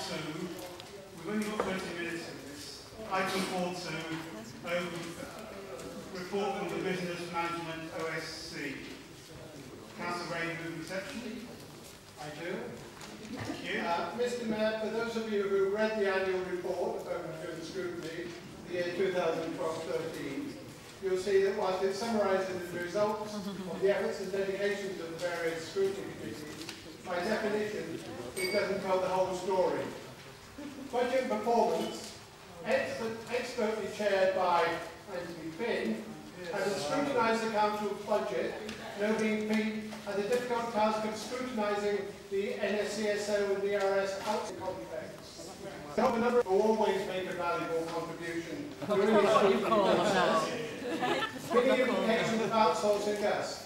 we've only got 20 minutes of this. Item 4.2, report from the Business Management OSC. Councillor Rayner, with reception? I do. Hugh? Mr. Mayor, for those of you who read the annual report of Open Scrutiny, the year 2012-13, you'll see that whilst it summarizes the results of the efforts and dedications of the various scrutiny committees, by definition, it doesn't tell the whole story. Budget and performance, expertly chaired by Anthony Finn, has scrutinised the council's budget, noting Finn had the difficult task of scrutinising the NSCSO and DRS outside contracts. A number will always make a valuable contribution during the scrutiny process. Given the implications of outsourcing gas.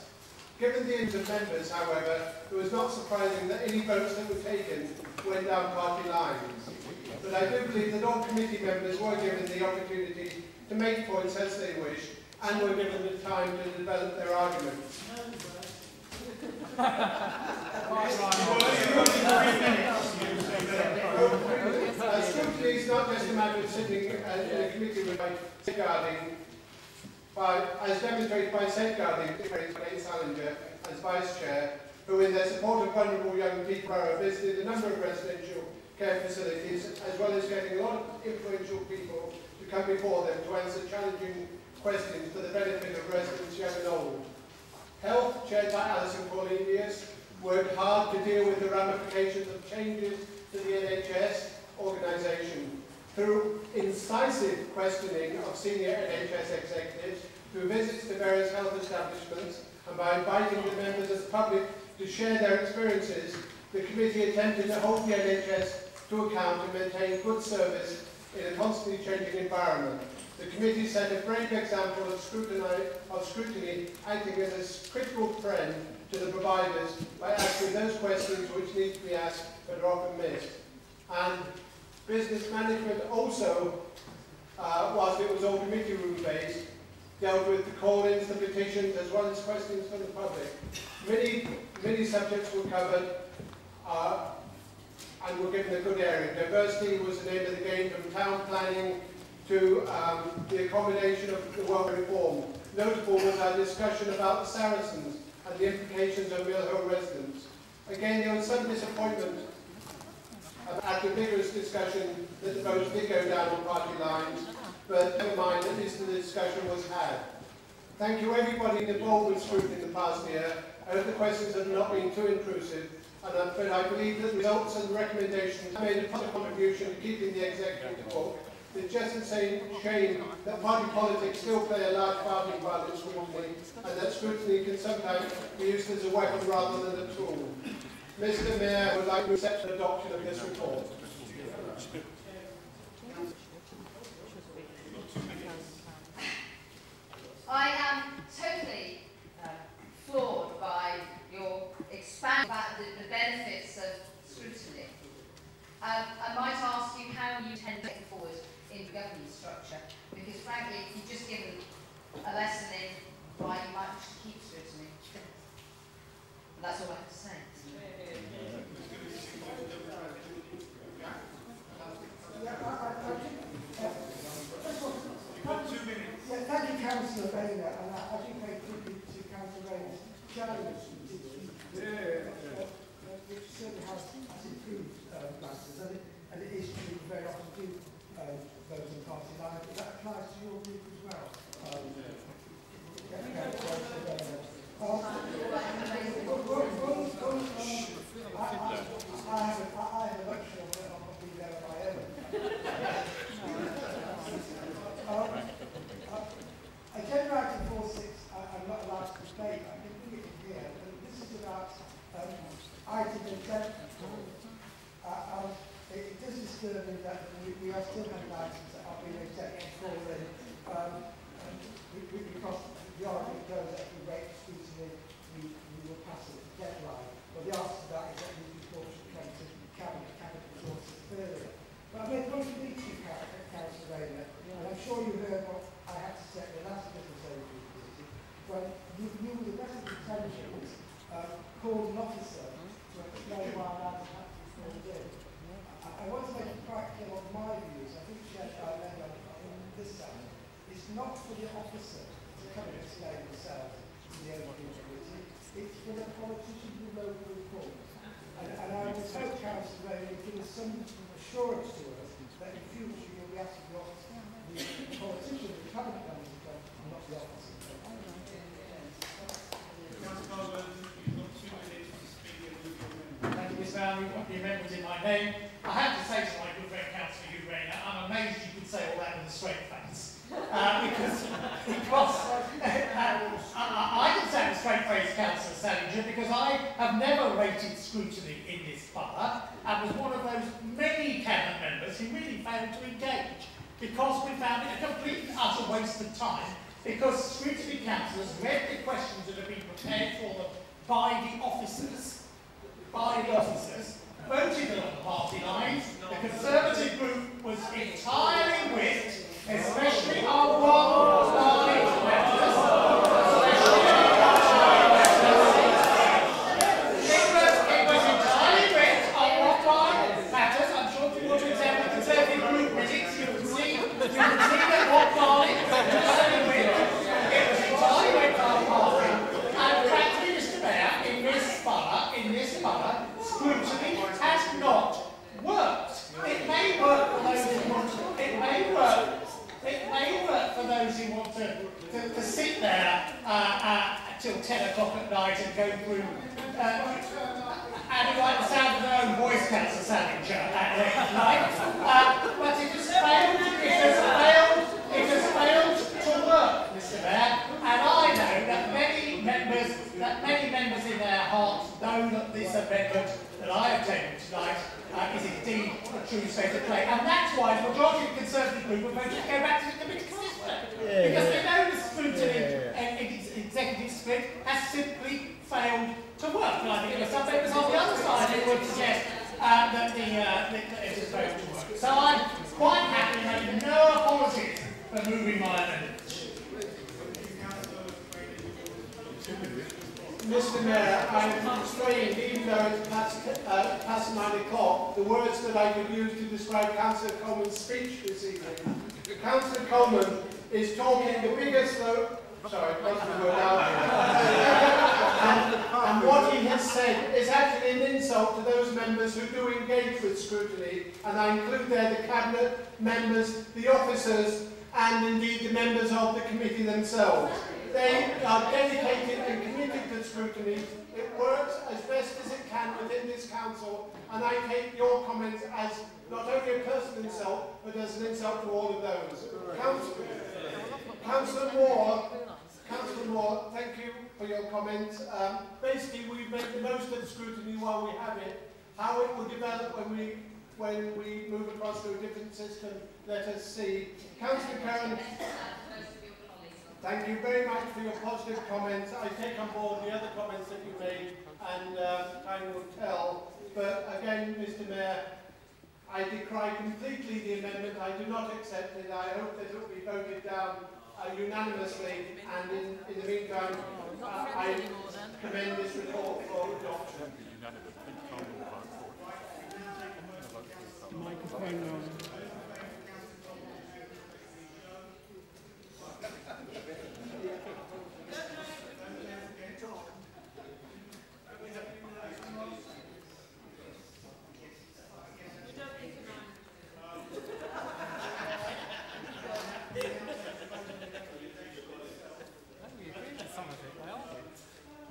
Given the age of members, however, it was not surprising that any votes that were taken went down party lines. But I do believe that all committee members were given the opportunity to make points as they wish and were given the time to develop their arguments. Scrutiny is not just a matter of sitting in a committee with safeguarding, as demonstrated by safeguarding Kate Salinger as Vice Chair, who in their support of vulnerable young people visited a number of residential care facilities, as well as getting a lot of influential people to come before them to answer challenging questions for the benefit of residents young and old. Health, chaired by Alison Cornelius, worked hard to deal with the ramifications of changes to the NHS organisation through incisive questioning of senior NHS executives, through visits to various health establishments, and by inviting the members of the public to share their experiences. The committee attempted to hold the NHS to account and maintain good service in a constantly changing environment. The committee set a brave example of scrutiny, acting as a critical friend to the providers by asking those questions which need to be asked but are often missed. And business management also, whilst it was all committee room based, dealt with the call-ins, the petitions, as well as questions from the public. Many subjects were covered and were given a good area. Diversity was the name of the game, from town planning to the accommodation of the welfare reform. Notable was our discussion about the Saracens and the implications of Mill Hill residents. Again, there was some disappointment after vigorous discussion that the votes did go down on party lines, but never mind, at least the discussion was had. Thank you everybody involved with scrutiny in the past year. I hope the questions have not been too intrusive, but I believe that the results and recommendations made a positive contribution to keeping the executive book. It's just the same shame that party politics still play a large part in violent scrutiny, and that scrutiny can sometimes be used as a weapon rather than a tool. Mr. Mayor, I would like to accept the adoption of this report. I am totally floored by your expanding about the benefits of scrutiny. I might ask you how you intend to take it forward in the governance structure, because frankly, if you've just given a lesson in why you might just keep scrutiny. And that's all I have to say. Thank you, Councillor Rayner, and I do pay tribute to Councillor Rayner's challenge, which certainly has improved matters, and it is true very often do vote on party line, but that applies to your group as well. I have a luxury of not being there if I ever. Agenda item 4.6, I'm not allowed to debate. I can bring it in here, but this is about item intent. It does disturb me that we are still having items that are being rejected already, because the argument goes that if we wait for scrutiny, we will pass it the deadline. Well, the answer to that is that these reports should come to cabinet resources earlier. But I made one speech to Councillor Rayner, and I'm sure you heard what I had to say at the last business overview meeting, when you knew the best of intentions called an officer to explain why that had to be called in. I want to make it quite clear on my views. I think shared by Rayner on this side. It's not for the officer to come and explain themselves to the overview committee. It's for the politician who wrote the report. And I would hope Councillor Rayner give us some assurance to us that in future you'll be asking the officer, the politician, the cabinet members, and not the officer. Councillor Coleman, you've got 2 minutes to speak in with your member. Thank you, Mr. Brown. You've got the amendment in my name. I have to say to my good friend Councillor Hugh Rayner, I'm amazed you could say all that with a straight face. Because I can say with a straight face, Councillor Salinger, because I have never rated scrutiny in this borough and was one of those many cabinet members who really failed to engage because we found it a complete and utter waste of time because scrutiny councillors read the questions that have been prepared for them by the officers, voted along the party lines. The Conservative group was entirely with, especially our one-line members, it was entirely with our one-line matters. I'm sure if you want to examine the Conservative group minutes, you can see that one-line was entirely with. It was entirely with our party. And frankly, Mr. Mayor, in this borough, scrutiny has not worked. It may work for those who want to. It may work for those who want to sit there till 10 o'clock at night and go through and who like the sound of their own voice, Councillor Salinger, at late at night. But it has failed to work, Mr. Mayor. And I know that many members in their hearts know that this amendment that I have tabled tonight is indeed a true state of play. And that's why the majority of the Conservative group have voted to go back to the committee system. Because they know the scrutiny and executive split has simply failed to work. And I think there are some members on the other side who would suggest that it has failed to work. So I'm quite happy to make no apologies for moving my amendment. Mr. Mayor, I'm explaining, even though it's past 9 o'clock, the words that I could use to describe Councillor Coleman's speech this evening. Councillor Coleman is talking the biggest sorry, what's the word out and what he has said is actually an insult to those members who do engage with scrutiny, and I include there the cabinet members, the officers, and indeed the members of the committee themselves. They are dedicated and committed to scrutiny. It works as best as it can within this council, and I take your comments as not only a personal insult, but as an insult to all of those. Councillor Moore, thank you for your comments. Basically, we've made the most of scrutiny while we have it. How it will develop when we move across to a different system, let us see. Councillor Curran, thank you very much for your positive comments. I take on board the other comments that you made, and time will tell. But again, Mr. Mayor, I decry completely the amendment. I do not accept it. I hope that it will be voted down unanimously, and in the meantime, I commend this report for adoption.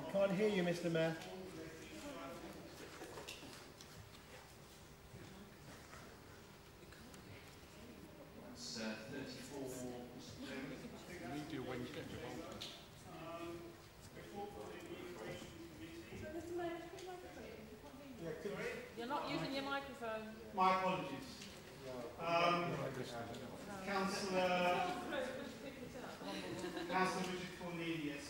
I can't hear you, Mr. Mayor. That's 34. You're not using your microphone. My apologies. Councillor Richard Cornelius.